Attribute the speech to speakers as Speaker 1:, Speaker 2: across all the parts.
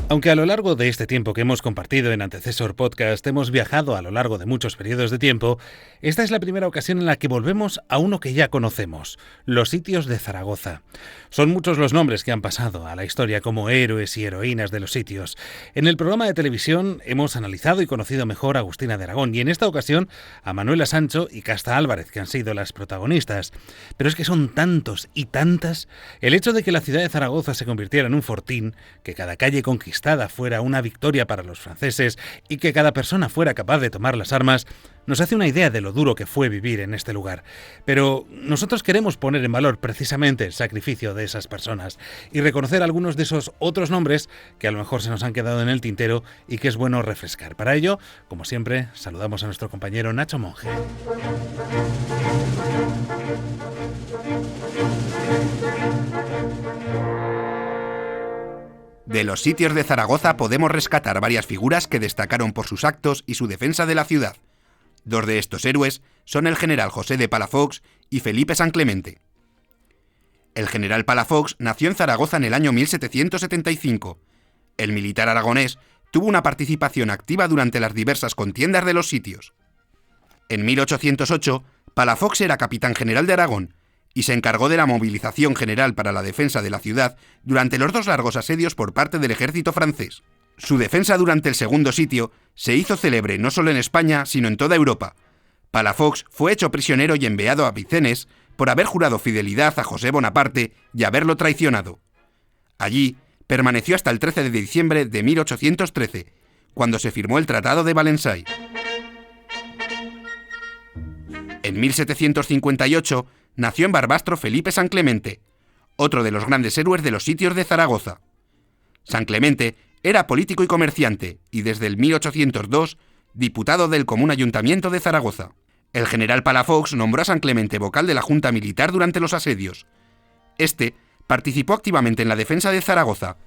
Speaker 1: Aunque a lo largo de este tiempo que hemos compartido en Antecesor Podcast hemos viajado a lo largo de muchos periodos de tiempo, esta es la primera ocasión en la que volvemos a uno que ya conocemos, los sitios de Zaragoza. Son muchos los nombres que han pasado a la historia como héroes y heroínas de los sitios. En el programa de televisión hemos analizado y conocido mejor a Agustina de Aragón y en esta ocasión a Manuela Sancho y Casta Álvarez, que han sido las protagonistas. Pero es que son tantos y tantas. El hecho de que la ciudad de Zaragoza se convirtiera en un fortín, que cada calle conquistada fuera una victoria para los franceses y que cada persona fuera capaz de tomar las armas, nos hace una idea de lo duro que fue vivir en este lugar. Pero nosotros queremos poner en valor precisamente el sacrificio de esas personas y reconocer algunos de esos otros nombres que a lo mejor se nos han quedado en el tintero y que es bueno refrescar. Para ello, como siempre, saludamos a nuestro compañero Nacho Monge.
Speaker 2: De los sitios de Zaragoza podemos rescatar varias figuras que destacaron por sus actos y su defensa de la ciudad. Dos de estos héroes son el general José de Palafox y Felipe San Clemente. El general Palafox nació en Zaragoza en el año 1775. El militar aragonés tuvo una participación activa durante las diversas contiendas de los sitios. En 1808, Palafox era capitán general de Aragón y se encargó de la movilización general para la defensa de la ciudad durante los dos largos asedios por parte del ejército francés. Su defensa durante el segundo sitio se hizo célebre no solo en España, sino en toda Europa. Palafox fue hecho prisionero y enviado a Vincennes por haber jurado fidelidad a José Bonaparte y haberlo traicionado. Allí permaneció hasta el 13 de diciembre de 1813, cuando se firmó el Tratado de Valenciennes. En 1758 nació en Barbastro Felipe San Clemente, otro de los grandes héroes de los sitios de Zaragoza. San Clemente era político y comerciante y desde el 1802 diputado del Común Ayuntamiento de Zaragoza. El general Palafox nombró a San Clemente vocal de la Junta Militar durante los asedios. Este participó activamente en la defensa de Zaragoza,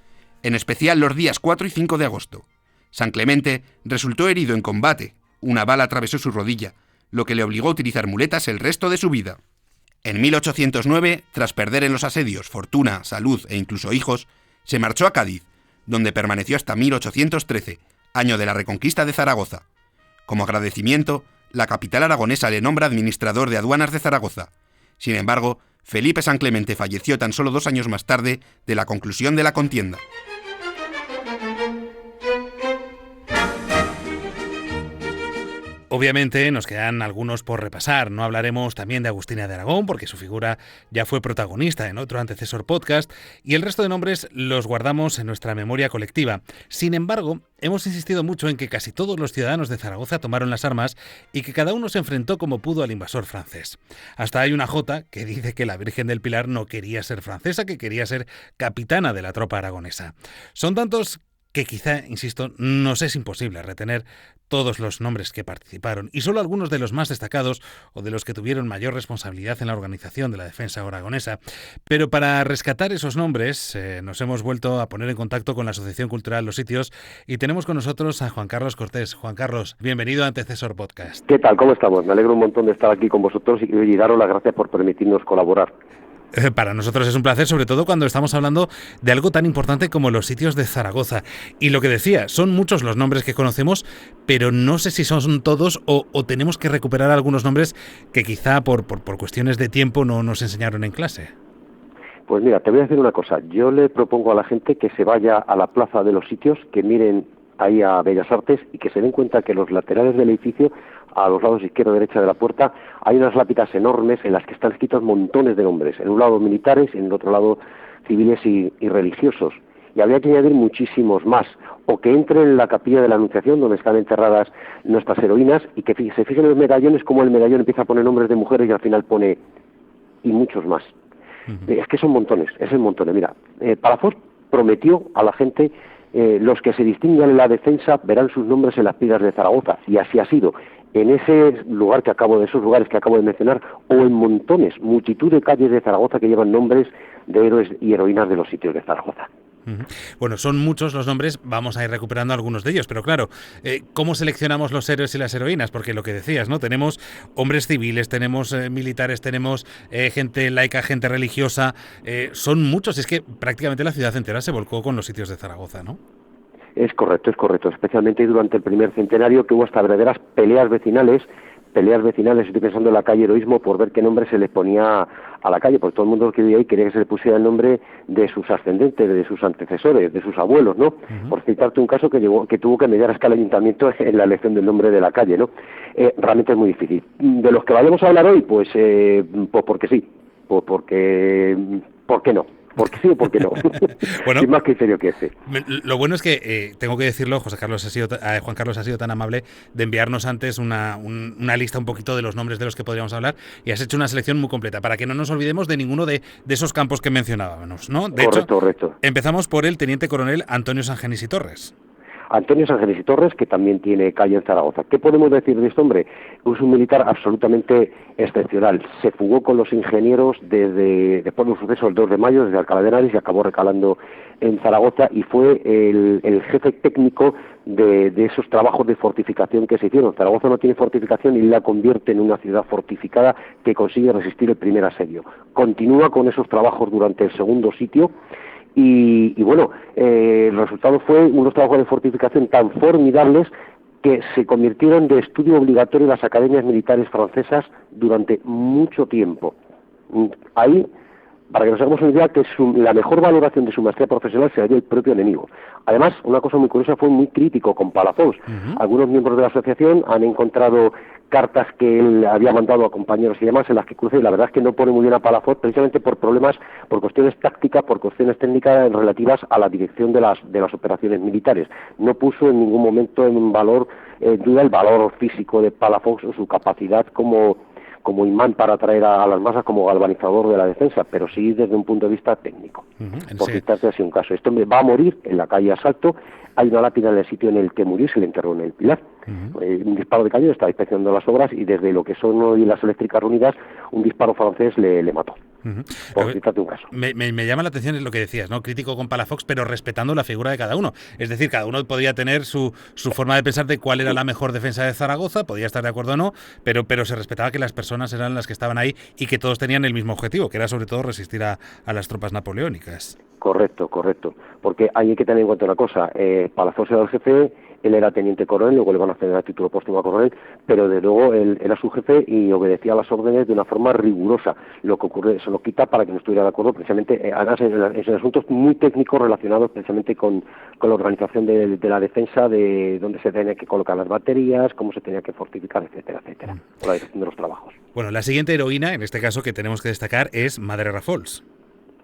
Speaker 2: en especial los días 4 y 5 de agosto. San Clemente resultó herido en combate, una bala atravesó su rodilla, lo que le obligó a utilizar muletas el resto de su vida. En 1809, tras perder en los asedios fortuna, salud e incluso hijos, se marchó a Cádiz, donde permaneció hasta 1813, año de la reconquista de Zaragoza. Como agradecimiento, la capital aragonesa le nombra administrador de aduanas de Zaragoza. Sin embargo, Felipe San Clemente falleció tan solo 2 años más tarde de la conclusión de la contienda.
Speaker 1: Obviamente nos quedan algunos por repasar. No hablaremos también de Agustina de Aragón, porque su figura ya fue protagonista en otro Antecesor Podcast, y el resto de nombres los guardamos en nuestra memoria colectiva. Sin embargo, hemos insistido mucho en que casi todos los ciudadanos de Zaragoza tomaron las armas y que cada uno se enfrentó como pudo al invasor francés. Hasta hay una jota que dice que la Virgen del Pilar no quería ser francesa, que quería ser capitana de la tropa aragonesa. Son tantos que quizá, insisto, nos es imposible retener todos los nombres que participaron y solo algunos de los más destacados o de los que tuvieron mayor responsabilidad en la organización de la defensa aragonesa. Pero para rescatar esos nombres nos hemos vuelto a poner en contacto con la Asociación Cultural Los Sitios y tenemos con nosotros a Juan Carlos Cortés. Juan Carlos, bienvenido a Antecesor Podcast.
Speaker 3: ¿Qué tal? ¿Cómo estamos? Me alegro un montón de estar aquí con vosotros y daros las gracias por permitirnos colaborar.
Speaker 1: Para nosotros es un placer, sobre todo cuando estamos hablando de algo tan importante como los sitios de Zaragoza. Y lo que decía, son muchos los nombres que conocemos, pero no sé si son todos o tenemos que recuperar algunos nombres que quizá por cuestiones de tiempo no nos enseñaron en clase.
Speaker 3: Pues mira, te voy a decir una cosa. Yo le propongo a la gente que se vaya a la plaza de los sitios, que miren ahí a Bellas Artes y que se den cuenta que los laterales del edificio, a los lados izquierda y derecha de la puerta, hay unas lápidas enormes en las que están escritos montones de nombres, en un lado militares y en el otro lado civiles y religiosos. Y habría que añadir muchísimos más, o que entren en la capilla de la Anunciación, donde están enterradas nuestras heroínas, y que se fijen en los medallones, como el medallón empieza a poner nombres de mujeres y al final pone y muchos más. Es que son montones, es el montón. Mira, Palafox prometió a la gente: los que se distingan en la defensa verán sus nombres en las piedras de Zaragoza, y así ha sido. En ese lugar esos lugares que acabo de mencionar, o en montones, multitud de calles de Zaragoza que llevan nombres de héroes y heroínas de los sitios de Zaragoza.
Speaker 1: Bueno, son muchos los nombres, vamos a ir recuperando algunos de ellos, pero claro, ¿cómo seleccionamos los héroes y las heroínas? Porque lo que decías, ¿no? Tenemos hombres civiles, tenemos militares, tenemos gente laica, gente religiosa, son muchos, es que prácticamente la ciudad entera se volcó con los sitios de Zaragoza, ¿no?
Speaker 3: Es correcto, especialmente durante el primer centenario, que hubo hasta verdaderas peleas vecinales, estoy pensando en la calle Heroísmo, por ver qué nombre se le ponía a la calle, porque todo el mundo que vivía ahí quería que se le pusiera el nombre de sus ascendentes, de sus antecesores, de sus abuelos, ¿no? Por citarte un caso que tuvo que mediar a escala el ayuntamiento en la elección del nombre de la calle, ¿no? Realmente es muy difícil. De los que vayamos a hablar hoy, pues porque sí, ¿por qué no? ¿Por qué sí o por qué no?
Speaker 1: Bueno,
Speaker 3: sin más criterio que ese.
Speaker 1: Lo bueno es que, tengo que decirlo, Juan Carlos ha sido tan amable de enviarnos antes una lista un poquito de los nombres de los que podríamos hablar, y has hecho una selección muy completa, para que no nos olvidemos de ninguno de esos campos que mencionábamos, ¿no? De hecho,
Speaker 3: correcto.
Speaker 1: Empezamos por el teniente coronel Antonio Sangenís y Torres.
Speaker 3: Antonio Sangenís y Torres, que también tiene calle en Zaragoza. ¿Qué podemos decir de este hombre? Es un militar absolutamente excepcional. Se fugó con los ingenieros después del suceso del 2 de mayo, desde Alcalá de Henares, y acabó recalando en Zaragoza, y fue el jefe técnico de esos trabajos de fortificación que se hicieron. Zaragoza no tiene fortificación y la convierte en una ciudad fortificada que consigue resistir el primer asedio. Continúa con esos trabajos durante el segundo sitio. Y bueno, el resultado fue unos trabajos de fortificación tan formidables que se convirtieron de estudio obligatorio en las academias militares francesas durante mucho tiempo. Ahí, para que nos hagamos una idea, que la mejor valoración de su maestría profesional se la dio el propio enemigo. Además, una cosa muy curiosa, fue muy crítico con Palafox. Algunos miembros de la asociación han encontrado cartas que él había mandado a compañeros y demás en las que cruce, y la verdad es que no pone muy bien a Palafox, precisamente por problemas, por cuestiones tácticas, por cuestiones técnicas relativas a la dirección de las operaciones militares. No puso en ningún momento en duda el valor físico de Palafox o su capacidad como imán para atraer a las masas, como galvanizador de la defensa, pero sí desde un punto de vista técnico. Por citarte así un caso. Este hombre va a morir en la calle Asalto. Hay una lápida en el sitio en el que murió, se le enterró en el Pilar. Un disparo de cañón, estaba inspeccionando las obras, y desde lo que son hoy las eléctricas reunidas, un disparo francés le mató. Por citarte un caso.
Speaker 1: Me llama la atención lo que decías, ¿no? Crítico con Palafox, pero respetando la figura de cada uno. Es decir, cada uno podía tener su forma de pensar de cuál era la mejor defensa de Zaragoza, podía estar de acuerdo o no, pero se respetaba que las personas eran las que estaban ahí y que todos tenían el mismo objetivo, que era sobre todo resistir a las tropas napoleónicas.
Speaker 3: Correcto. Porque hay que tener en cuenta una cosa. Palafox era el jefe, él era teniente coronel, luego le van a hacer el título póstumo a coronel, pero de luego él era su jefe y obedecía las órdenes de una forma rigurosa. Lo que ocurre, se lo quita para que no estuviera de acuerdo, precisamente, además en asuntos muy técnicos relacionados precisamente con la organización de la defensa, de dónde se tenía que colocar las baterías, cómo se tenía que fortificar, etcétera, con la dirección de los trabajos.
Speaker 1: Bueno, la siguiente heroína, en este caso, que tenemos que destacar es Madre Rafols.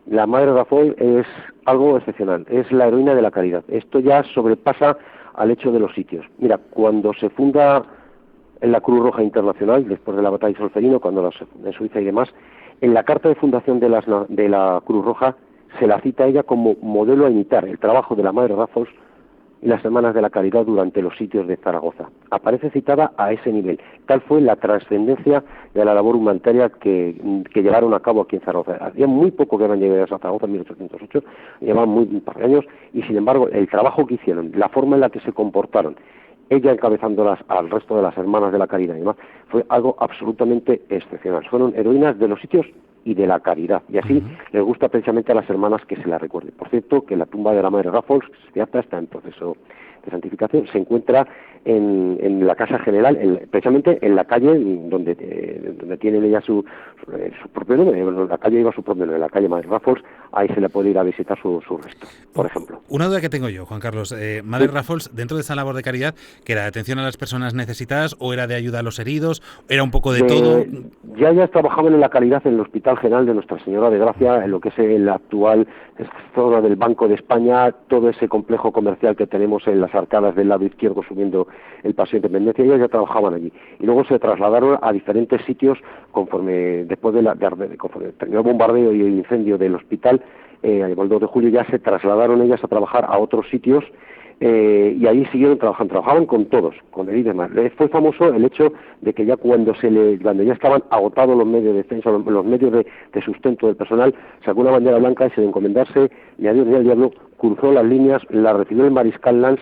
Speaker 3: La Madre Rafols es algo excepcional, es la heroína de la caridad. Esto ya sobrepasa al hecho de los sitios. Mira, cuando se funda en la Cruz Roja Internacional, después de la batalla de Solferino, en Suiza y demás, en la carta de fundación de la Cruz Roja se la cita a ella como modelo a imitar el trabajo de la Madre Rafols y las Hermanas de la Caridad durante los sitios de Zaragoza. Aparece citada a ese nivel. Tal fue la trascendencia de la labor humanitaria que llevaron a cabo aquí en Zaragoza. Había muy poco que habían llegado a Zaragoza en 1808, llevaban un par de años, y sin embargo el trabajo que hicieron, la forma en la que se comportaron, ella encabezándolas al resto de las Hermanas de la Caridad y demás, fue algo absolutamente excepcional. Fueron heroínas de los sitios y de la caridad, y así les gusta precisamente a las hermanas que se la recuerde. Por cierto, que la tumba de la Madre Rafols, que está en proceso de santificación, se encuentra en la Casa General, precisamente en la calle donde tiene ella su propio nombre. La calle lleva su propio nombre, la calle Madre Rafols. Ahí se le puede ir a visitar su resto, por ejemplo.
Speaker 1: Una duda que tengo yo, Juan Carlos. Madre Rafols, dentro de esa labor de caridad, ¿que era de atención a las personas necesitadas o era de ayuda a los heridos? ¿Era un poco de todo?
Speaker 3: Ya trabajaban en la caridad en el Hospital General de Nuestra Señora de Gracia, en lo que es el actual zona del Banco de España, todo ese complejo comercial que tenemos en las arcadas del lado izquierdo subiendo el Paseo de Independencia. Ellos ya trabajaban allí y luego se trasladaron a diferentes sitios después conforme terminó el bombardeo y el incendio del hospital. El 2 de julio ya se trasladaron ellas a trabajar a otros sitios, y ahí siguieron trabajaban con todos, con el IDEMAS. Fue famoso el hecho de que ya cuando ya estaban agotados los medios de defensa, los medios de sustento del personal, sacó una bandera blanca y sin encomendarse ni a Dios ni al diablo, cruzó las líneas, la recibió el mariscal Lanz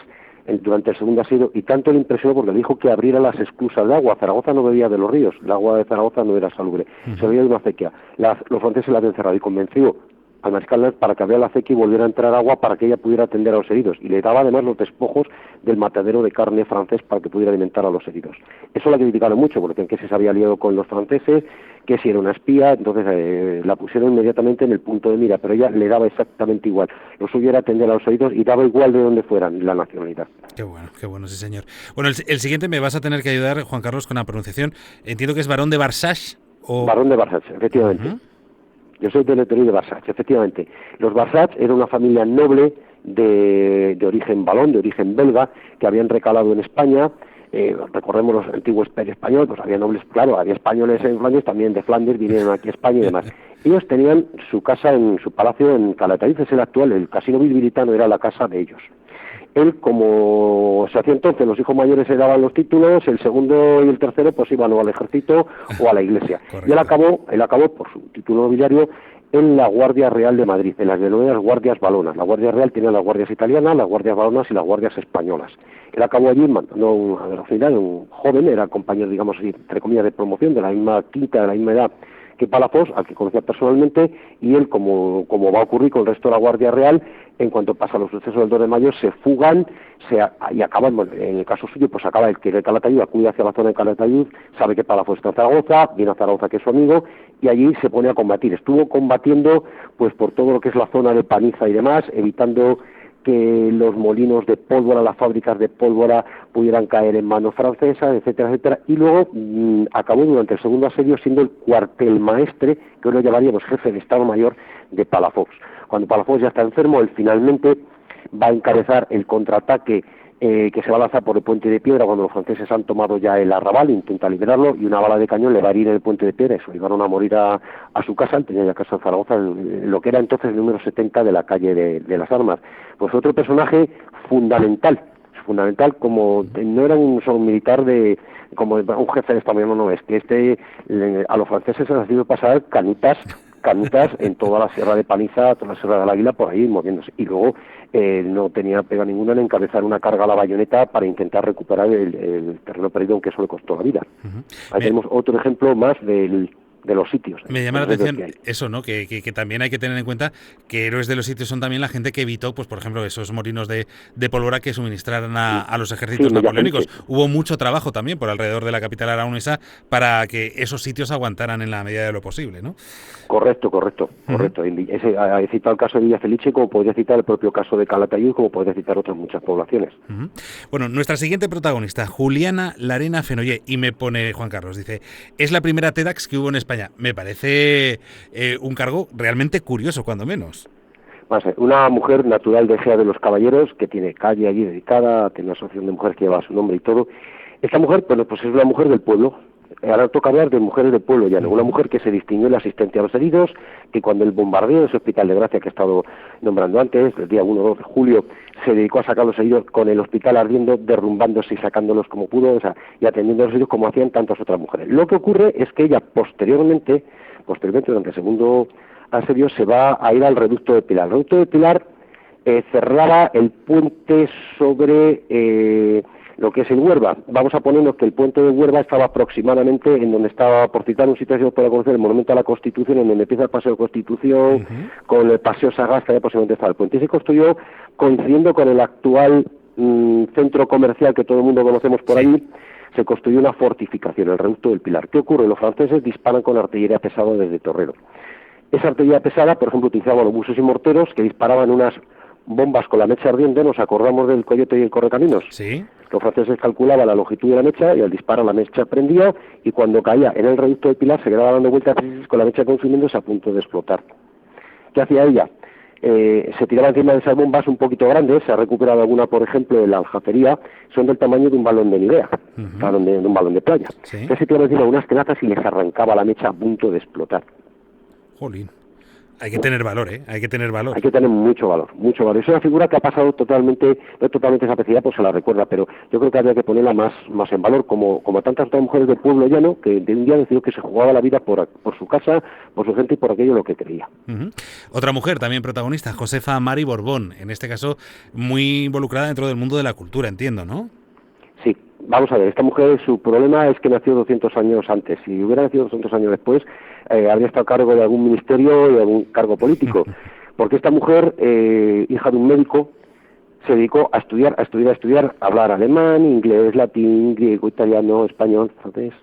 Speaker 3: durante el segundo asedio, y tanto le impresionó porque le dijo que abriera las esclusas de agua. Zaragoza no bebía de los ríos, el agua de Zaragoza no era salubre, se bebía de una acequia. Los franceses la habían cerrado y convenció al mariscal Ney, para que abriera la acequia y volviera a entrar agua para que ella pudiera atender a los heridos, y le daba además los despojos del matadero de carne francés para que pudiera alimentar a los heridos. Eso la criticaron mucho, porque que se había liado con los franceses, que si era una espía, entonces la pusieron inmediatamente en el punto de mira, pero ella le daba exactamente igual. Lo suyo era atender a los heridos y daba igual de dónde fueran la nacionalidad.
Speaker 1: Qué bueno, sí señor. Bueno, el siguiente me vas a tener que ayudar, Juan Carlos, con la pronunciación. Entiendo que es Barón de Barsach.
Speaker 3: Barón de Barsach, efectivamente.
Speaker 1: Uh-huh.
Speaker 3: Yo soy del Eteri de Barsach, efectivamente. Los Barsach era una familia noble de origen valón, de origen belga, que habían recalado en España. Recordemos los antiguos Imperio Español, pues había nobles, claro, había españoles en Flandes, también de Flandes vinieron aquí a España y demás. Ellos tenían su casa, en su palacio en Calatayud, es el actual, el casino bilbilitano era la casa de ellos. Él, como se hacía entonces, los hijos mayores se daban los títulos, el segundo y el tercero pues iban o al ejército o a la iglesia. Correcto. Y él acabó por su título nobiliario en la Guardia Real de Madrid, en las denominadas guardias valonas. La Guardia Real tenía las guardias italianas, las guardias valonas y las guardias españolas. Él acabó allí mandando un joven, era compañero, digamos, entre comillas, de promoción, de la misma quinta, de la misma edad que Palafox, al que conocía personalmente, y él, como va a ocurrir con el resto de la Guardia Real, en cuanto pasa los sucesos del 2 de mayo, se fugan y acaban, en el caso suyo, pues acaba el que de Calatayud, acude hacia la zona de Calatayud, sabe que Palafox está en Zaragoza, viene a Zaragoza, que es su amigo, y allí se pone a combatir. Estuvo combatiendo pues por todo lo que es la zona de Paniza y demás, evitando que los molinos de pólvora, las fábricas de pólvora pudieran caer en manos francesas, etcétera, etcétera, y luego acabó durante el segundo asedio siendo el cuartel maestre, que hoy lo llamaríamos jefe de Estado Mayor de Palafox. Cuando Palafox ya está enfermo, él finalmente va a encabezar el contraataque que se va a lanzar por el Puente de Piedra cuando los franceses han tomado ya el arrabal, intenta liberarlo, y una bala de cañón le va a herir en el Puente de Piedra, y se lo llevaron a morir a su casa. Él tenía ya casa en Zaragoza, lo que era entonces el número 70 de la calle de las Armas. Pues otro personaje fundamental, como no era un solo militar como un jefe de Estado Mayor, no es que a los franceses se les ha sido pasar canutas en toda la Sierra de Paniza, toda la Sierra del Águila, por ahí moviéndose. Y luego no tenía pega ninguna en encabezar una carga a la bayoneta para intentar recuperar el terreno perdido, aunque eso le costó la vida. Uh-huh. Ahí tenemos otro ejemplo más de los sitios.
Speaker 1: Me llama la atención eso, ¿no? Que también hay que tener en cuenta que héroes de los sitios son también la gente que evitó, pues por ejemplo, esos molinos de pólvora que suministraran a los ejércitos napoleónicos. Hubo mucho trabajo también por alrededor de la capital aragonesa para que esos sitios aguantaran en la medida de lo posible, ¿no?
Speaker 3: Correcto. He citado el caso de Villafelice, como podría citar el propio caso de Calatayud, como podría citar otras muchas poblaciones.
Speaker 1: Uh-huh. Bueno, nuestra siguiente protagonista, Juliana Larena Fenollé, y me pone Juan Carlos, dice, es la primera TEDx que hubo en España. Me parece un cargo realmente curioso, cuando menos.
Speaker 3: Una mujer natural de Ejea de los Caballeros, que tiene calle allí dedicada, tiene una asociación de mujeres que lleva su nombre y todo. Esta mujer, pues es una mujer del pueblo. Ahora toca hablar de mujeres del pueblo ya, ¿no? Una mujer que se distinguió en la asistencia a los heridos, que cuando el bombardeo de ese hospital de Gracia que he estado nombrando antes, el día 1 de julio, se dedicó a sacar los heridos con el hospital ardiendo, derrumbándose y sacándolos como pudo, y atendiendo a los heridos como hacían tantas otras mujeres. Lo que ocurre es que ella posteriormente, durante el segundo asedio, se va a ir al reducto de Pilar. El reducto de Pilar cerraba el puente sobre lo que es el Huerva. Vamos a ponernos que el puente de Huerva estaba aproximadamente en donde estaba, por citar un sitio que se puede conocer, el Monumento a la Constitución, en donde empieza el Paseo de Constitución, uh-huh, con el Paseo Sagasta, y aproximadamente estaba el puente. Y se construyó coincidiendo con el actual centro comercial que todo el mundo conocemos por ahí. Se construyó una fortificación, el reducto del Pilar. ¿Qué ocurre? Los franceses disparan con artillería pesada desde Torrero. Esa artillería pesada, por ejemplo, utilizaban obuses y morteros que disparaban unas bombas con la mecha ardiente. Nos acordamos del Coyote y el Correcaminos.
Speaker 1: Sí.
Speaker 3: Los franceses calculaban la longitud de la mecha y al disparar la mecha prendía, y cuando caía en el reducto del Pilar se quedaba dando vueltas con la mecha consumiéndose a punto de explotar. ¿Qué hacía ella? Se tiraba encima de esas bombas un poquito grandes. Se ha recuperado alguna, por ejemplo, en la Aljafería, son del tamaño de un balón de Nivea, uh-huh, de un balón de playa. ¿Sí? Entonces se tiraba encima de unas tenazas y les arrancaba la mecha a punto de explotar.
Speaker 1: Jolín. Hay que tener valor, ¿eh? Hay que tener valor.
Speaker 3: Hay que tener mucho valor. Es una figura que ha pasado no totalmente desapercibida, pues se la recuerda, pero yo creo que habría que ponerla más en valor, como tantas otras mujeres del pueblo llano, que de un día decidió que se jugaba la vida por su casa, por su gente y por aquello en lo que creía.
Speaker 1: Uh-huh. Otra mujer también protagonista, Josefa Mari Borbón, en este caso muy involucrada dentro del mundo de la cultura, entiendo, ¿no?
Speaker 3: Sí, vamos a ver, esta mujer, su problema es que nació 200 años antes. Si hubiera nacido 200 años después, habría estado a cargo de algún ministerio y de algún cargo político. Porque esta mujer, hija de un médico, se dedicó a estudiar, a hablar alemán, inglés, latín, griego, italiano, español, francés.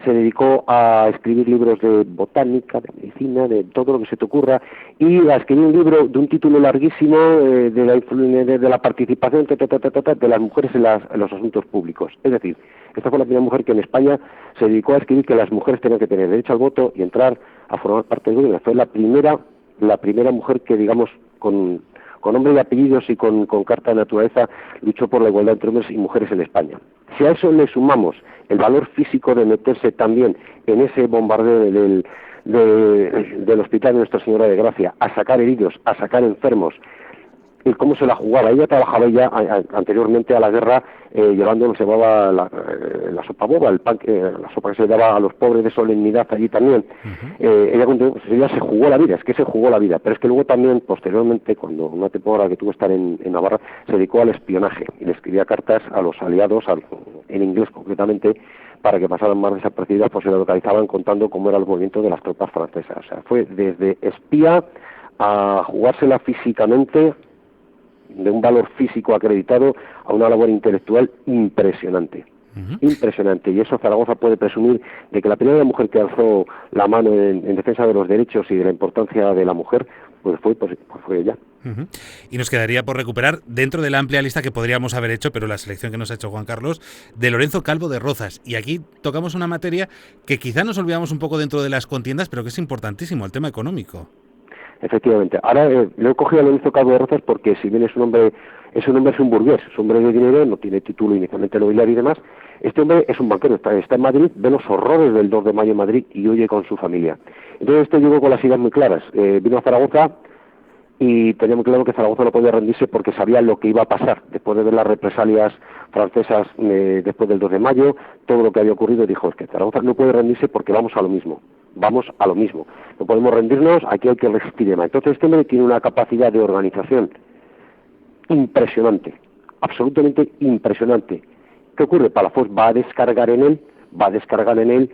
Speaker 3: Se dedicó a escribir libros de botánica, de medicina, de todo lo que se te ocurra, y a escribir un libro de un título larguísimo de la participación de las mujeres en los asuntos públicos. Es decir, esta fue la primera mujer que en España se dedicó a escribir que las mujeres tenían que tener derecho al voto y entrar a formar parte del gobierno. Fue la primera mujer que, digamos, con nombre y apellidos y con carta de naturaleza, luchó por la igualdad entre hombres y mujeres en España. Si a eso le sumamos el valor físico de meterse también en ese bombardeo del Hospital de Nuestra Señora de Gracia, a sacar heridos, a sacar enfermos, y cómo se la jugaba. Ella trabajaba anteriormente a la guerra llevando, se llevaba la sopa boba, el pan, la sopa que se daba a los pobres de solemnidad allí también. Ella se jugó la vida, pero es que luego también, posteriormente, cuando una temporada que tuvo que estar en Navarra, se dedicó al espionaje y le escribía cartas a los aliados, en inglés concretamente, para que pasaran más desapercibidas, pues se la localizaban contando cómo era el movimiento de las tropas francesas. O sea, fue desde espía a jugársela físicamente, de un valor físico acreditado, a una labor intelectual impresionante. Impresionante, y eso Zaragoza puede presumir de que la primera mujer que alzó la mano en defensa de los derechos y de la importancia de la mujer pues fue ella.
Speaker 1: Y nos quedaría por recuperar, dentro de la amplia lista que podríamos haber hecho, pero la selección que nos ha hecho Juan Carlos, de Lorenzo Calvo de Rozas. Y aquí tocamos una materia que quizá nos olvidamos un poco dentro de las contiendas, pero que es importantísimo, el tema económico.
Speaker 3: Efectivamente. Ahora le he cogido a Lorenzo Calvo de Rozas porque, si bien es un hombre es un burgués, es un hombre de dinero, no tiene título inicialmente nobiliario y demás, este hombre es un banquero, está en Madrid, ve los horrores del 2 de mayo en Madrid y huye con su familia. Entonces llegó con las ideas muy claras. Vino a Zaragoza y tenía muy claro que Zaragoza no podía rendirse porque sabía lo que iba a pasar. Después de ver las represalias francesas después del 2 de mayo, todo lo que había ocurrido, dijo, es que Zaragoza no puede rendirse porque vamos a lo mismo. No podemos rendirnos, aquí hay que resistir y demás. Entonces este hombre tiene una capacidad de organización impresionante, absolutamente impresionante. ¿Qué ocurre? Palafox va a descargar en él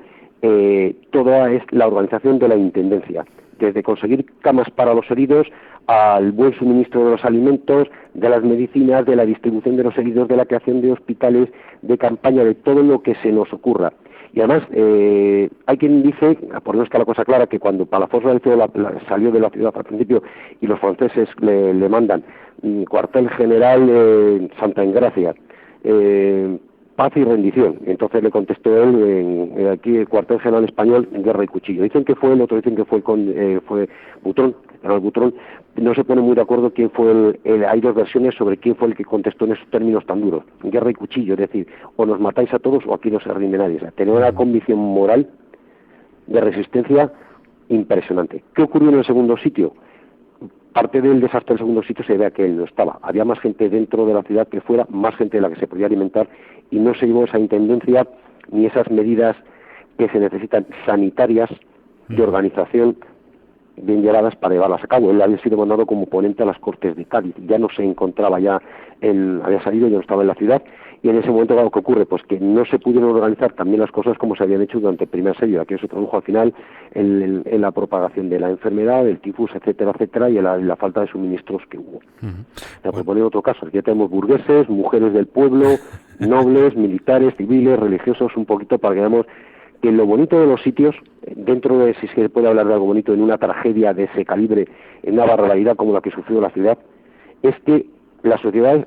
Speaker 3: toda la organización de la intendencia, desde conseguir camas para los heridos al buen suministro de los alimentos, de las medicinas, de la distribución de los heridos, de la creación de hospitales, de campaña, de todo lo que se nos ocurra. Y además, hay quien dice, por no estar la cosa clara, que cuando Palafox salió de la ciudad al principio y los franceses le mandan cuartel general Santa Engracia, paz y rendición. Entonces le contestó él, aquí el cuartel general español, guerra y cuchillo. Dicen que fue él, otros dicen que fue Butrón, general Butrón. No se pone muy de acuerdo quién fue hay dos versiones sobre quién fue el que contestó en esos términos tan duros. Guerra y cuchillo, es decir, o nos matáis a todos o aquí no se rinde nadie. O sea, tenía una convicción moral de resistencia impresionante. ¿Qué ocurrió en el segundo sitio? Parte del desastre del segundo sitio se debe a que él no estaba. Había más gente dentro de la ciudad que fuera, más gente de la que se podía alimentar, y no se llevó esa intendencia ni esas medidas que se necesitan sanitarias de organización bien llevadas para llevarlas a cabo. Él había sido mandado como ponente a las Cortes de Cádiz, ya no se encontraba había salido, ya no estaba en la ciudad, y en ese momento, claro, ¿qué ocurre? Pues que no se pudieron organizar también las cosas como se habían hecho durante el primer asedio. Aquí se tradujo al final en la propagación de la enfermedad, del tifus, etcétera, etcétera, y en la falta de suministros que hubo. Por poner otro caso, aquí tenemos burgueses, mujeres del pueblo, nobles, militares, civiles, religiosos, un poquito para que veamos que lo bonito de los sitios, dentro de, si se puede hablar de algo bonito en una tragedia de ese calibre, en una barbaridad como la que sufrió la ciudad, es que la sociedad,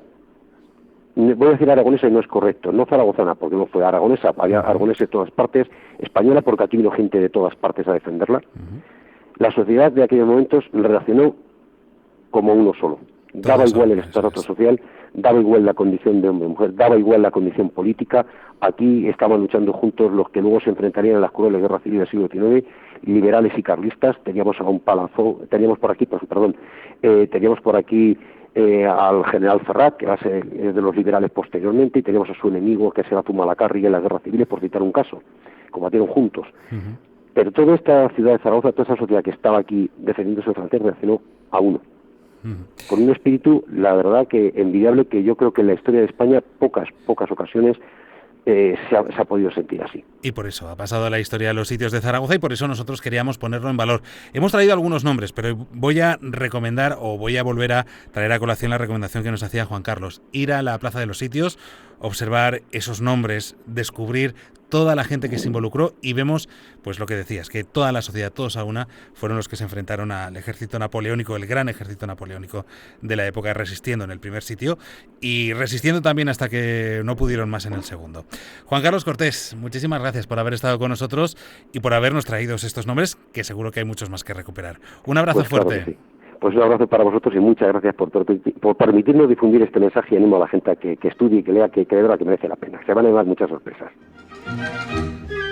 Speaker 3: voy a decir aragonesa y no es correcto, no zaragozana, porque no fue aragonesa, había aragoneses de todas partes, española porque aquí vino gente de todas partes a defenderla. La sociedad de aquellos momentos reaccionó como uno solo. Daba igual el estrato social, daba igual la condición de hombre o mujer, daba igual la condición política. Aquí estaban luchando juntos los que luego se enfrentarían a las crueles guerras civiles del siglo XIX, liberales y carlistas. Teníamos a un Palafox, teníamos por aquí al general Ferrat, que va a ser de los liberales posteriormente, y teníamos a su enemigo, que será Zumalacárregui en las guerras civiles, por citar un caso. Combatieron juntos. Pero toda esta ciudad de Zaragoza, toda esa sociedad que estaba aquí defendiéndose del francés, reaccionó a uno. Con un espíritu, la verdad, que envidiable, que yo creo que en la historia de España pocas ocasiones se ha podido sentir así.
Speaker 1: Y por eso ha pasado a la historia de los sitios de Zaragoza y por eso nosotros queríamos ponerlo en valor. Hemos traído algunos nombres, pero voy a recomendar o voy a volver a traer a colación la recomendación que nos hacía Juan Carlos. Ir a la Plaza de los Sitios, observar esos nombres, descubrir toda la gente que se involucró y vemos, pues lo que decías, que toda la sociedad, todos a una, fueron los que se enfrentaron al ejército napoleónico, el gran ejército napoleónico de la época, resistiendo en el primer sitio y resistiendo también hasta que no pudieron más en el segundo. Juan Carlos Cortés, muchísimas gracias por haber estado con nosotros y por habernos traído estos nombres, que seguro que hay muchos más que recuperar. Un abrazo
Speaker 3: Pues claro
Speaker 1: fuerte.
Speaker 3: que sí. Pues un abrazo para vosotros y muchas gracias por permitirnos difundir este mensaje y animo a la gente a que estudie y que lea, que de verdad que merece la pena. Se van a llevar muchas sorpresas.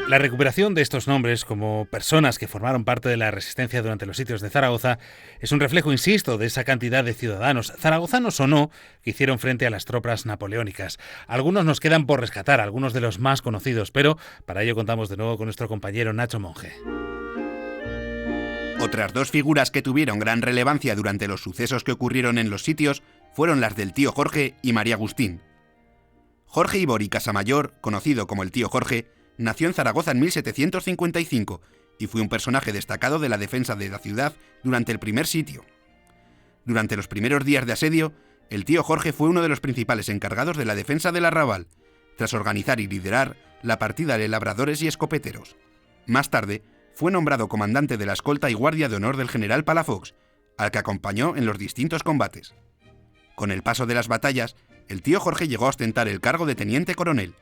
Speaker 1: La recuperación de estos nombres como personas que formaron parte de la resistencia durante los sitios de Zaragoza es un reflejo, insisto, de esa cantidad de ciudadanos, zaragozanos o no, que hicieron frente a las tropas napoleónicas. Algunos nos quedan por rescatar, algunos de los más conocidos, pero para ello contamos de nuevo con nuestro compañero Nacho Monge.
Speaker 2: Otras dos figuras que tuvieron gran relevancia durante los sucesos que ocurrieron en los sitios fueron las del tío Jorge y María Agustín. Jorge Ibori Casamayor, conocido como el tío Jorge, nació en Zaragoza en 1755 y fue un personaje destacado de la defensa de la ciudad durante el primer sitio. Durante los primeros días de asedio, el tío Jorge fue uno de los principales encargados de la defensa del arrabal, tras organizar y liderar la partida de labradores y escopeteros. Más tarde, fue nombrado comandante de la escolta y guardia de honor del general Palafox, al que acompañó en los distintos combates. Con el paso de las batallas, el tío Jorge llegó a ostentar el cargo de teniente coronel.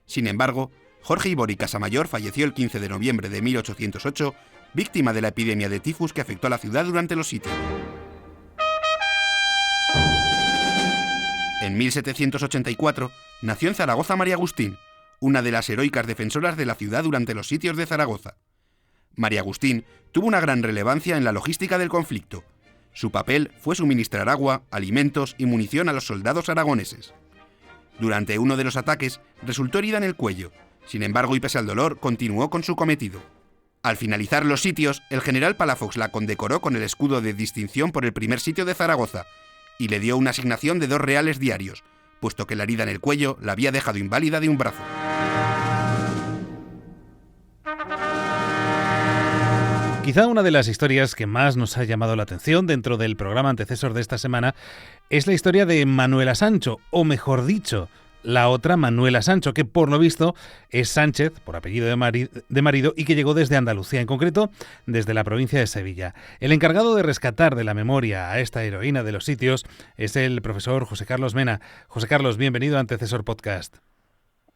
Speaker 2: Sin embargo, Jorge Ibori Casamayor falleció el 15 de noviembre de 1808, víctima de la epidemia de tifus que afectó a la ciudad durante los sitios. En 1784 nació en Zaragoza María Agustín, una de las heroicas defensoras de la ciudad durante los sitios de Zaragoza. María Agustín tuvo una gran relevancia en la logística del conflicto. Su papel fue suministrar agua, alimentos y munición a los soldados aragoneses. Durante uno de los ataques resultó herida en el cuello. Sin embargo, y pese al dolor, continuó con su cometido. Al finalizar los sitios, el general Palafox la condecoró con el escudo de distinción por el primer sitio de Zaragoza y le dio una asignación de 2 reales diarios, puesto que la herida en el cuello la había dejado inválida de un brazo.
Speaker 1: Quizá una de las historias que más nos ha llamado la atención dentro del programa antecesor de esta semana es la historia de Manuela Sancho, o mejor dicho, la otra Manuela Sancho, que por lo visto es Sánchez, por apellido de marido, y que llegó desde Andalucía, en concreto desde la provincia de Sevilla. El encargado de rescatar de la memoria a esta heroína de los sitios es el profesor José Carlos Mena. José Carlos, bienvenido a Antecesor Podcast.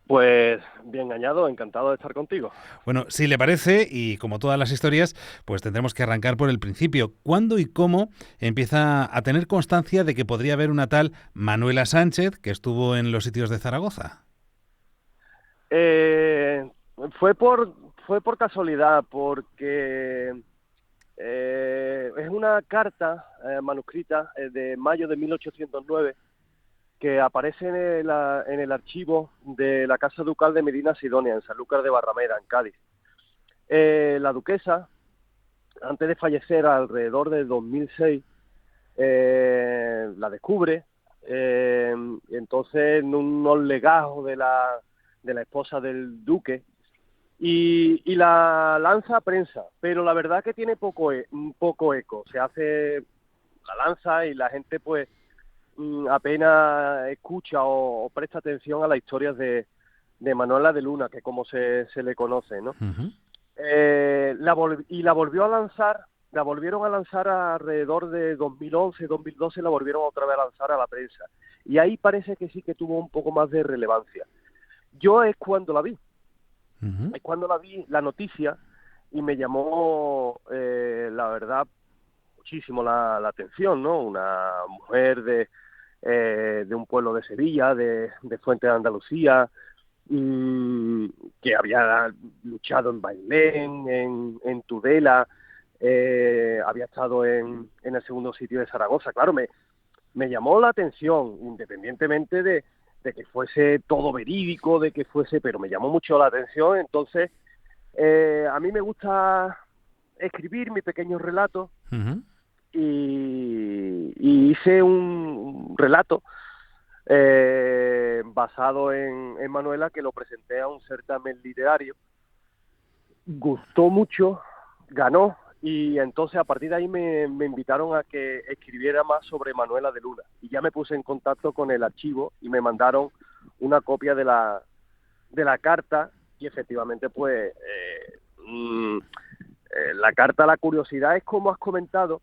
Speaker 4: Pues bien hallado, encantado de estar contigo.
Speaker 1: Bueno, si le parece, y como todas las historias, pues tendremos que arrancar por el principio. ¿Cuándo y cómo empieza a tener constancia de que podría haber una tal Manuela Sánchez que estuvo en los sitios de Zaragoza?
Speaker 4: Fue por casualidad, porque es una carta manuscrita de mayo de 1809 que aparece en el archivo de la Casa Ducal de Medina Sidonia, en Sanlúcar de Barrameda, en Cádiz. La duquesa, antes de fallecer alrededor de 2006, la descubre, y entonces en unos legajos de la esposa del duque, y la lanza a prensa, pero la verdad que tiene poco eco. Se hace la lanza y la gente pues apenas escucha o presta atención a las historias de Manuela de Luna, que como se le conoce, ¿no?
Speaker 1: Uh-huh.
Speaker 4: La volvieron a lanzar alrededor de 2011, 2012, la volvieron otra vez a lanzar a la prensa. Y ahí parece que sí que tuvo un poco más de relevancia. Yo es cuando la vi. Uh-huh. Es cuando la vi, la noticia, y me llamó, la verdad, muchísimo la atención, ¿no? Una mujer de un pueblo de Sevilla, de Fuente de Andalucía, que había luchado en Bailén, en Tudela, había estado en el segundo sitio de Zaragoza. Claro, me llamó la atención, independientemente de que fuese todo verídico, pero me llamó mucho la atención. Entonces, a mí me gusta escribir mi pequeño relato. Uh-huh. Y hice un relato basado en Manuela, que lo presenté a un certamen literario. Gustó mucho, ganó, y entonces a partir de ahí me invitaron a que escribiera más sobre Manuela de Luna. Y ya me puse en contacto con el archivo y me mandaron una copia de la carta, y efectivamente pues la carta, la curiosidad es, como has comentado,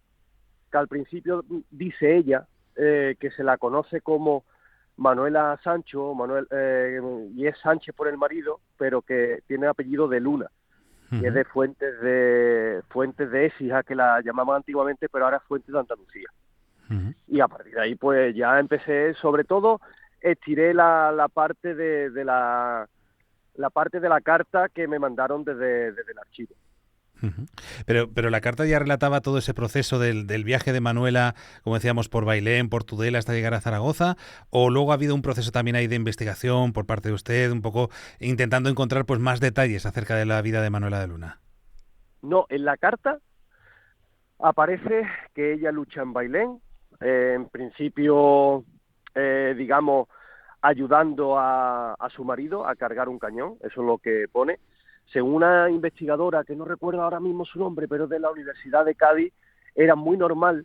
Speaker 4: que al principio dice ella que se la conoce como Manuela Sancho, y es Sánchez por el marido, pero que tiene apellido de Luna, que es de Fuentes de Écija, que la llamaban antiguamente, pero ahora es Fuentes de Andalucía. Y a partir de ahí pues ya empecé, sobre todo estiré la parte de la parte de la carta que me mandaron desde el archivo.
Speaker 1: Pero la carta ya relataba todo ese proceso del viaje de Manuela, como decíamos, por Bailén, por Tudela, hasta llegar a Zaragoza, o luego ha habido un proceso también ahí de investigación por parte de usted, un poco intentando encontrar pues más detalles acerca de la vida de Manuela de Luna.
Speaker 4: No, en la carta aparece que ella lucha en Bailén, en principio, digamos, ayudando a su marido a cargar un cañón, eso es lo que pone. Según una investigadora, que no recuerdo ahora mismo su nombre, pero de la Universidad de Cádiz, era muy normal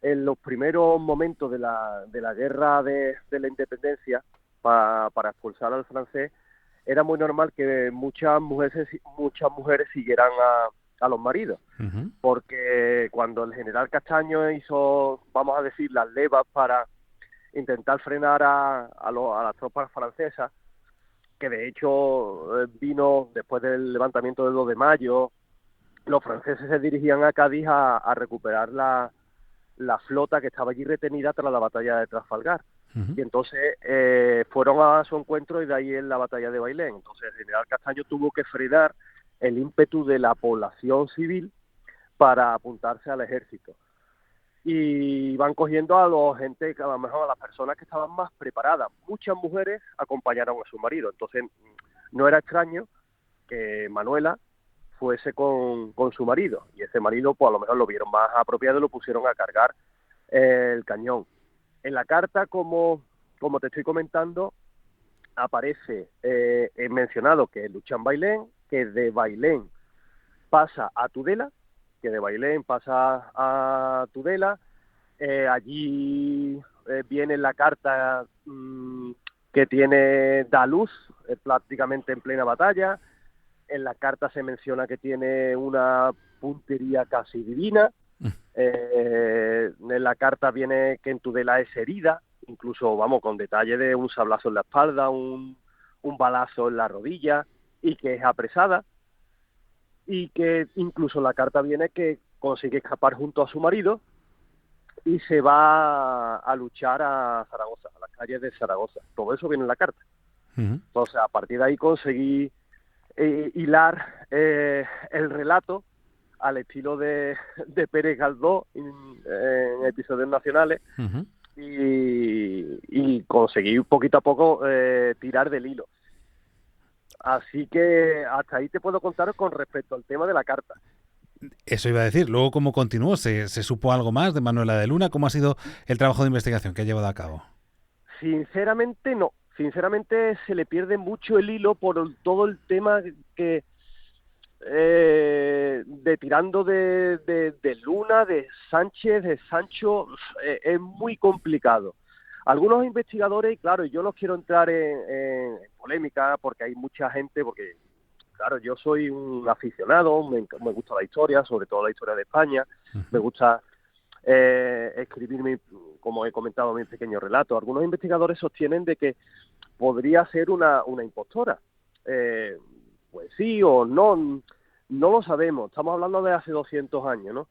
Speaker 4: en los primeros momentos de la guerra de la independencia, para expulsar al francés, era muy normal que muchas mujeres siguieran a los maridos, porque cuando el general Castaño hizo, vamos a decir, las levas para intentar frenar a las tropas francesas, que de hecho vino después del levantamiento del 2 de mayo, los franceses se dirigían a Cádiz a recuperar la flota que estaba allí retenida tras la batalla de Trafalgar. Y entonces fueron a su encuentro, y de ahí en la batalla de Bailén. Entonces el general Castaño tuvo que frenar el ímpetu de la población civil para apuntarse al ejército. Y van cogiendo a a lo mejor a las personas que estaban más preparadas. Muchas mujeres acompañaron a su marido, entonces no era extraño que Manuela fuese con su marido, y ese marido pues a lo mejor lo vieron más apropiado y lo pusieron a cargar el cañón. En la carta, como te estoy comentando, aparece mencionado que lucha en Bailén, que de Bailén pasa a Tudela, que de Bailén pasa a Tudela. Allí viene la carta que da luz prácticamente en plena batalla. En la carta se menciona que tiene una puntería casi divina. En la carta viene que en Tudela es herida, incluso, vamos, con detalle de un sablazo en la espalda, un balazo en la rodilla, y que es apresada. Y que incluso en la carta viene que consigue escapar junto a su marido y se va a luchar a Zaragoza, a las calles de Zaragoza. Todo eso viene en la carta. Entonces, a partir de ahí conseguí hilar el relato al estilo de Pérez Galdós en episodios nacionales, y conseguí poquito a poco tirar del hilo. Así que hasta ahí te puedo contar con respecto al tema de la carta.
Speaker 1: Eso iba a decir. Luego, ¿cómo continuó? ¿Se supo algo más de Manuela de Luna? ¿Cómo ha sido el trabajo de investigación que ha llevado a cabo?
Speaker 4: Sinceramente, no. Sinceramente, se le pierde mucho el hilo por todo el tema que de tirando de Luna, de Sánchez, de Sancho, es muy complicado. Algunos investigadores, y claro, yo no quiero entrar en polémica, porque hay mucha gente, porque claro, yo soy un aficionado, me gusta la historia, sobre todo la historia de España, me gusta escribir, como he comentado, mis pequeños relatos. Algunos investigadores sostienen de que podría ser una impostora. Pues sí o no lo sabemos. Estamos hablando de hace 200 años, ¿no?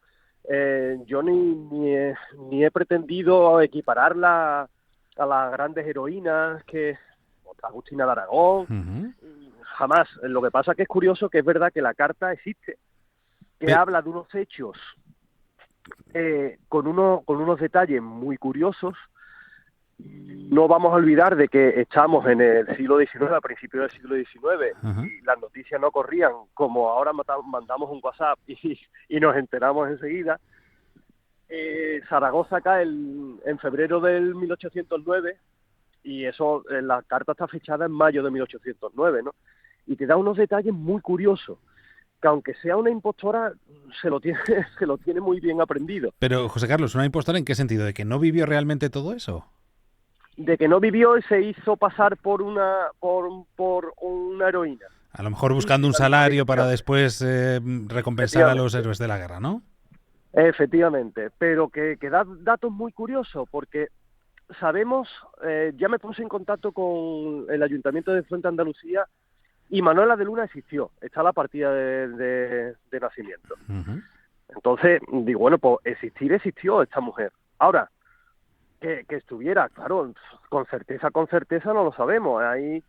Speaker 4: Yo ni he pretendido equipararla a las grandes heroínas que Agustina de Aragón, jamás. Lo que pasa que es curioso, que es verdad que la carta existe, que habla de unos hechos con unos detalles muy curiosos. No vamos a olvidar de que estamos en el siglo XIX, a principios del siglo XIX, y las noticias no corrían como ahora mandamos un WhatsApp y nos enteramos enseguida. Zaragoza cae en febrero del 1809, y eso, la carta está fechada en mayo de 1809, ¿no? Y te da unos detalles muy curiosos, que aunque sea una impostora, se lo tiene, se lo tiene muy bien aprendido.
Speaker 1: Pero, José Carlos, ¿una impostora en qué sentido? ¿De que no vivió realmente todo eso?
Speaker 4: De que no vivió y se hizo pasar por una heroína.
Speaker 1: A lo mejor buscando un salario para después recompensar a los héroes de la guerra, ¿no?
Speaker 4: Efectivamente, pero que da datos muy curiosos, porque sabemos, ya me puse en contacto con el Ayuntamiento de Fuente Andalucía, y Manuela de Luna existió, está la partida de nacimiento.
Speaker 1: Uh-huh.
Speaker 4: Entonces, digo, bueno, pues existió esta mujer. Ahora, que estuviera, claro, con certeza no lo sabemos. Hay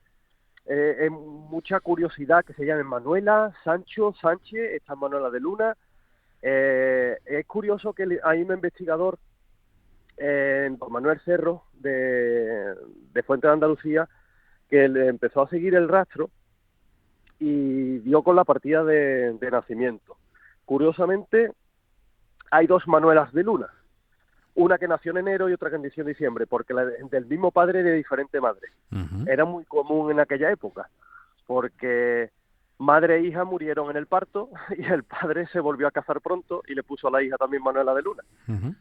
Speaker 4: mucha curiosidad que se llame Manuela, Sancho, Sánchez, está Manuela de Luna. Es curioso que hay un investigador, don Manuel Cerro, de Fuente de Andalucía, que le empezó a seguir el rastro y dio con la partida de nacimiento. Curiosamente, hay dos Manuelas de Luna, una que nació en enero y otra que nació en diciembre, porque del mismo padre y de diferente madre.
Speaker 1: Uh-huh.
Speaker 4: Era muy común en aquella época, porque madre e hija murieron en el parto y el padre se volvió a casar pronto y le puso a la hija también Manuela de Luna.
Speaker 1: Uh-huh.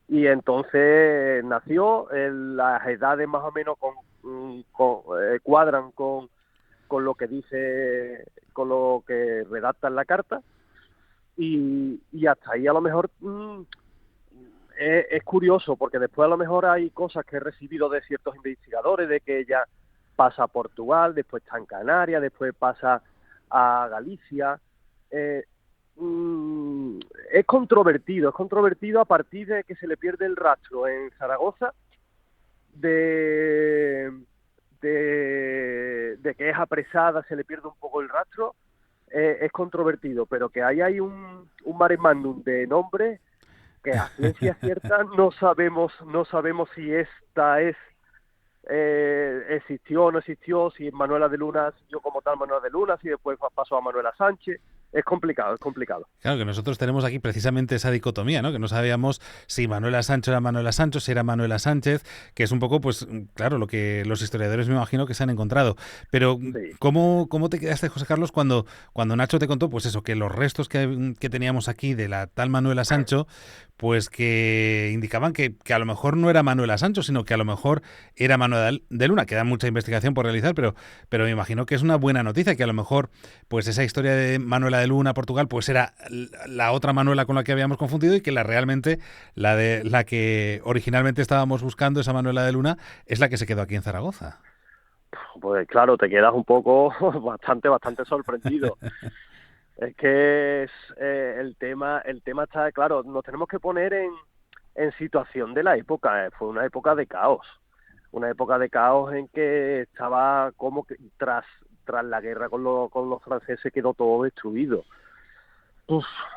Speaker 4: Y entonces nació, las edades más o menos cuadran con lo que dice, con lo que redacta en la carta, y hasta ahí a lo mejor es curioso, porque después a lo mejor hay cosas que he recibido de ciertos investigadores, de que ella pasa a Portugal, después está en Canarias, después pasa a Galicia. Es controvertido a partir de que se le pierde el rastro en Zaragoza, de que es apresada, se le pierde un poco el rastro. Es controvertido, pero que hay un mare magnum de nombre que a ciencia cierta no sabemos si esta existió o no existió, si Manuela de Luna siguió como tal Manuela de Luna, si después pasó a Manuela Sánchez. Es complicado.
Speaker 1: Claro, que nosotros tenemos aquí precisamente esa dicotomía, ¿no? Que no sabíamos si Manuela Sancho era Manuela Sancho, si era Manuela Sánchez, que es un poco, pues, claro, lo que los historiadores me imagino que se han encontrado. Pero,
Speaker 4: Sí.
Speaker 1: ¿cómo te quedaste, José Carlos, cuando Nacho te contó, pues eso, que los restos que teníamos aquí de la tal Manuela Sancho, pues que indicaban que a lo mejor no era Manuela Sancho, sino que a lo mejor era Manuela de Luna? Queda mucha investigación por realizar, pero me imagino que es una buena noticia, que a lo mejor, pues esa historia de Manuela de Luna, Portugal, pues era la otra Manuela con la que habíamos confundido, y que realmente la que originalmente estábamos buscando, esa Manuela de Luna, es la que se quedó aquí en Zaragoza.
Speaker 4: Pues claro, te quedas un poco bastante sorprendido. Es que el tema está claro. Nos tenemos que poner en situación de la época. Fue una época de caos en que estaba como que tras la guerra con los franceses quedó todo destruido.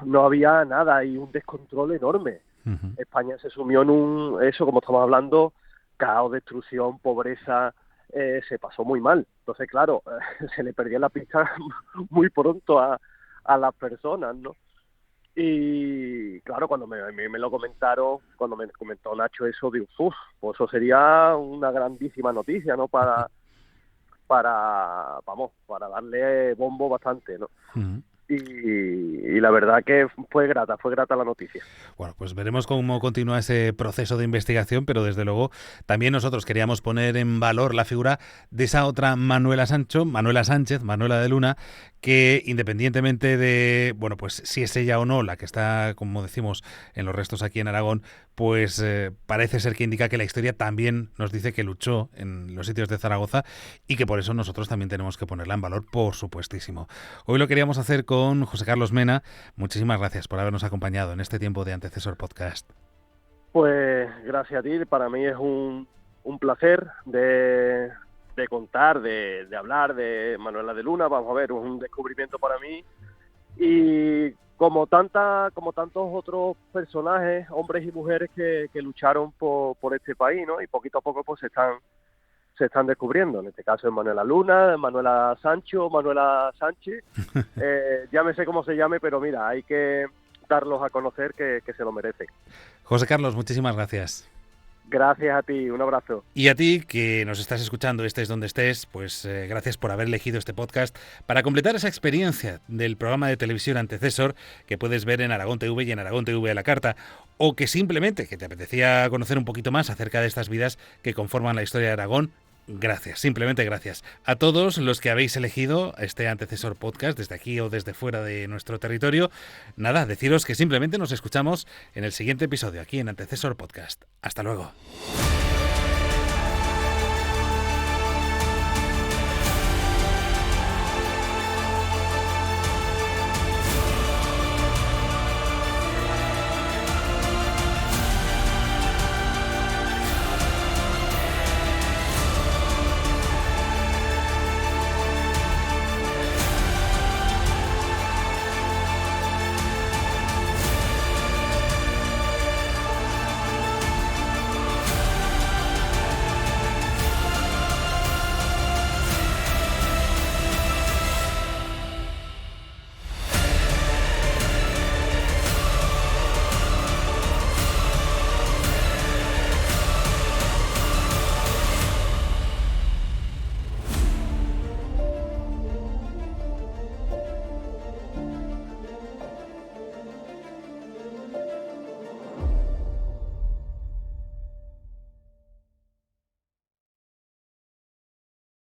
Speaker 4: No había nada y un descontrol enorme.
Speaker 1: Uh-huh.
Speaker 4: España se sumió en eso, como estamos hablando, caos, destrucción, pobreza. Se pasó muy mal. Entonces, claro, se le perdió la pista muy pronto a las personas, ¿no? Y claro, cuando me lo comentaron, cuando me comentó Nacho eso, digo, pues eso sería una grandísima noticia, ¿no? Para darle bombo bastante, ¿no?
Speaker 1: Uh-huh.
Speaker 4: Y la verdad que fue grata la noticia.
Speaker 1: Bueno, pues veremos cómo continúa ese proceso de investigación, pero desde luego también nosotros queríamos poner en valor la figura de esa otra Manuela Sánchez, Manuela de Luna, que independientemente de, bueno, pues si es ella o no la que está, como decimos, en los restos aquí en Aragón, pues parece ser que indica que la historia también nos dice que luchó en los sitios de Zaragoza, y que por eso nosotros también tenemos que ponerla en valor, por supuestísimo. Hoy lo queríamos hacer con José Carlos Mena. Muchísimas gracias por habernos acompañado en este tiempo de Antecesor Podcast.
Speaker 4: Pues gracias a ti. Para mí es un placer de contar, de hablar de Manuela de Luna. Vamos a ver, es un descubrimiento para mí, y como tantos otros personajes, hombres y mujeres que lucharon por este país, ¿no? Y poquito a poco pues se están descubriendo. En este caso es Manuela Luna, Manuela Sancho, Manuela Sánchez. Llámese como se llame, pero mira, hay que darlos a conocer, que se lo merecen.
Speaker 1: José Carlos, muchísimas gracias.
Speaker 4: Gracias a ti, un abrazo.
Speaker 1: Y a ti, que nos estás escuchando, estés donde estés, pues gracias por haber elegido este podcast para completar esa experiencia del programa de televisión Antecesor que puedes ver en Aragón TV y en Aragón TV a la carta, o que simplemente que te apetecía conocer un poquito más acerca de estas vidas que conforman la historia de Aragón. Gracias, simplemente gracias. A todos los que habéis elegido este Antecesor Podcast desde aquí o desde fuera de nuestro territorio, nada, deciros que simplemente nos escuchamos en el siguiente episodio aquí en Antecesor Podcast. Hasta luego.